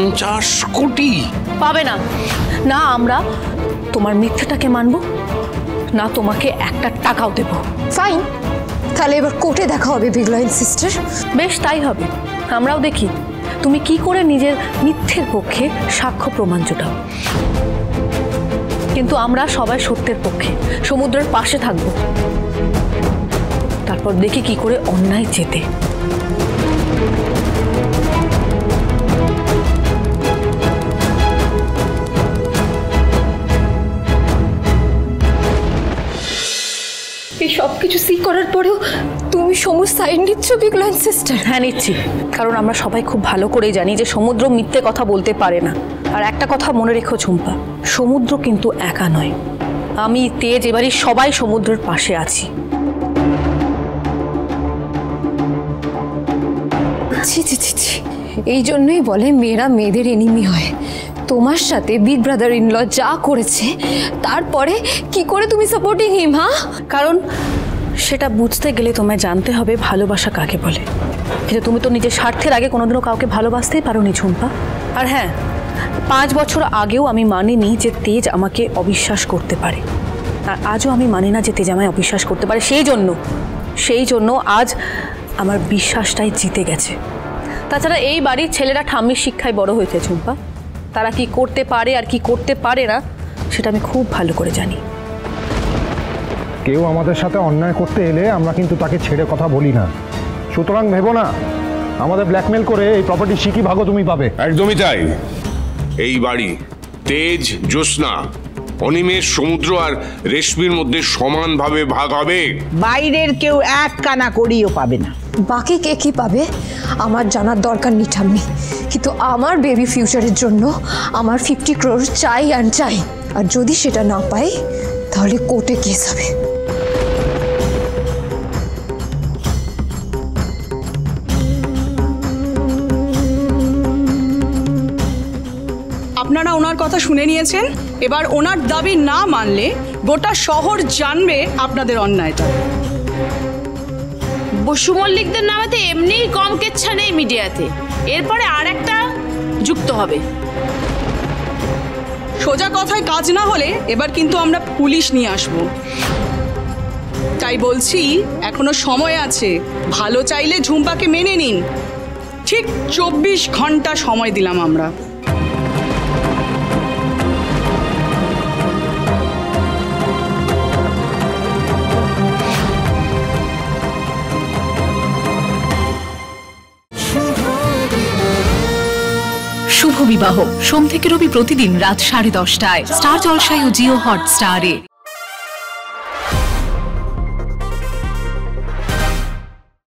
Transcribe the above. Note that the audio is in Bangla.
50 কোটি পাবে না। না আমরা তোমার মিথ্যাটাকে মানবো, না তোমাকে একটা টাকাও দেব। ফাইন, তাহলে এবার কোর্টে দেখা হবে বিগলাইন সিস্টার। বেশ, তাই হবে। আমরাও দেখি তুমি কি করে নিজের মিথ্যের পক্ষে সাক্ষ্য প্রমাণ জোটাও। কিন্তু আমরা সবাই সত্যের পক্ষে, সমুদ্রের পাশে থাকবো। তারপর দেখি কি করে অন্যায় জেতে। এই সবকিছু সি করার পরেও তুমি সমুদ্র সাইড নিচ্ছ বিগলাইন সিস্টার? হ্যাঁ, নিচ্ছি। কারণ আমরা সবাই খুব ভালো করেই জানি যে সমুদ্র মিথ্যে কথা বলতে পারে না। আর একটা কথা মনে রেখো ঝুম্পা, সমুদ্র কিন্তু একা নয়। আমি, তেজ, এবারই সবাই সমুদ্রের পাশে আছি। ছি ছি ছি ছি, এই জন্যই বলে মেয়েরা মেয়েদের এনিমি হয়। তোমার সাথে বিগ ব্রাদার ইন ল যা করেছে, তারপরে কি করে তুমি সাপোর্টিং হিম? হ্যাঁ, কারণ সেটা বুঝতে গেলে তোমায় জানতে হবে ভালোবাসা কাকে বলে। কিন্তু তুমি তো নিজের স্বার্থের আগে কোনোদিনও কাউকে ভালোবাসতেই পারোনি ঝুম্পা। আর হ্যাঁ, 5 বছর আগেও আমি মানিনি যে তেজ আমাকে অবিশ্বাস করতে পারে, আর আজও আমি মানি না যে তেজ আমায় অবিশ্বাস করতে পারে। সেই জন্য আজ আমার বিশ্বাসটাই জিতে গেছে। তাছাড়া এই বাড়ির ছেলেরা ঠাম্মির শিক্ষায় বড় হয়েছে ঝুম্পা। তারা কি করতে পারে আর কি করতে পারে না সেটা আমি খুব ভালো করে জানি। কেউ আমাদের সাথে অন্যায় করতে এলে আমরা কিন্তু তাকে ছেড়ে কথা বলি না। সুতরাং ভেবো না আমাদের ব্ল্যাকমেল করে এই প্রপার্টি শিখি ভাগও তুমি পাবে। একদমই তাই। এই বাড়ি তেজ, জ্যোৎস্না, অনিমেষ, সমুদ্র আর রেশমির মধ্যে সমানভাবে ভাগ হবে। বাইরের কেউ এক কানা করিও পাবে না। বাকি কে কি পাবে আমার জানার দরকার নেই ঠাম্মি, কিন্তু আমার বেবি ফিউচারের জন্য আমার 50 crore চাই আর চাই। আর যদি সেটা না পাই তাহলে কোর্টে কেস হবে। আপনারা ওনার কথা শুনে নিয়েছেন। এবার ওনার দাবি না মানলে গোটা শহর জানবে আপনাদের অন্যায়টা। বসু মল্লিকদের নামেতে এমনিই কম কেচ্ছা নেই মিডিয়াতে, এরপরে আর একটা যুক্ত হবে। সোজা কথায় কাজ না হলে এবার কিন্তু আমরা পুলিশ নিয়ে আসব। তাই বলছি এখনো সময় আছে, ভালো চাইলে ঝুম্পাকে মেনে নিন। ঠিক 24 ঘন্টা সময় দিলাম আমরা। শুভ বিবাহ সোম থেকে রবি প্রতিদিন রাত 10:30টায় স্টার জলসায় ও জিও হটস্টারে।